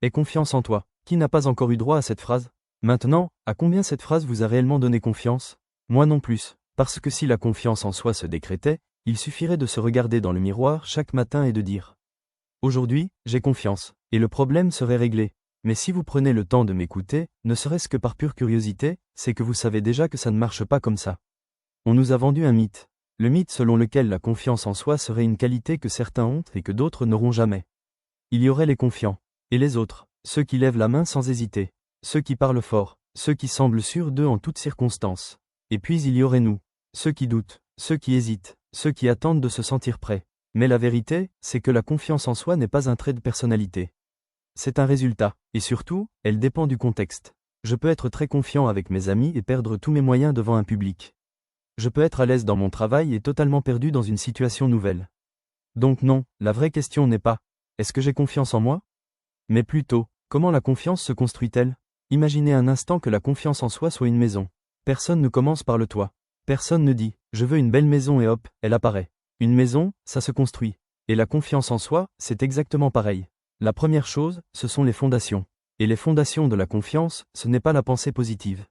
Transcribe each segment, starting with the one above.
Aie confiance en toi. Qui n'a pas encore eu droit à cette phrase? Maintenant, à combien cette phrase vous a réellement donné confiance? Moi non plus. Parce que si la confiance en soi se décrétait, il suffirait de se regarder dans le miroir chaque matin et de dire « Aujourd'hui, j'ai confiance », et le problème serait réglé. Mais si vous prenez le temps de m'écouter, ne serait-ce que par pure curiosité, c'est que vous savez déjà que ça ne marche pas comme ça. On nous a vendu un mythe. Le mythe selon lequel la confiance en soi serait une qualité que certains ont et que d'autres n'auront jamais. Il y aurait les confiants. Et les autres, ceux qui lèvent la main sans hésiter, ceux qui parlent fort, ceux qui semblent sûrs d'eux en toutes circonstances. Et puis il y aurait nous, ceux qui doutent, ceux qui hésitent, ceux qui attendent de se sentir prêts. Mais la vérité, c'est que la confiance en soi n'est pas un trait de personnalité. C'est un résultat, et surtout, elle dépend du contexte. Je peux être très confiant avec mes amis et perdre tous mes moyens devant un public. Je peux être à l'aise dans mon travail et totalement perdu dans une situation nouvelle. Donc non, la vraie question n'est pas « Est-ce que j'ai confiance en moi ?» mais plutôt, comment la confiance se construit-elle? Imaginez un instant que la confiance en soi soit une maison. Personne ne commence par le toit. Personne ne dit « Je veux une belle maison » et hop, elle apparaît. Une maison, ça se construit. Et la confiance en soi, c'est exactement pareil. La première chose, ce sont les fondations. Et les fondations de la confiance, ce n'est pas la pensée positive.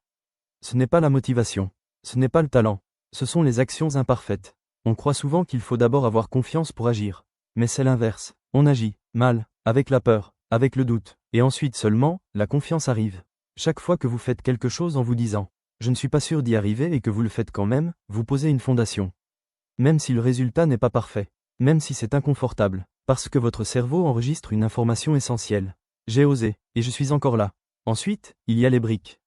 Ce n'est pas la motivation. Ce n'est pas le talent. Ce sont les actions imparfaites. On croit souvent qu'il faut d'abord avoir confiance pour agir. Mais c'est l'inverse. On agit, mal, avec la peur, avec le doute. Et ensuite seulement, la confiance arrive. Chaque fois que vous faites quelque chose en vous disant « Je ne suis pas sûr d'y arriver » et que vous le faites quand même, vous posez une fondation. Même si le résultat n'est pas parfait. Même si c'est inconfortable. Parce que votre cerveau enregistre une information essentielle. J'ai osé, et je suis encore là. Ensuite, il y a les briques.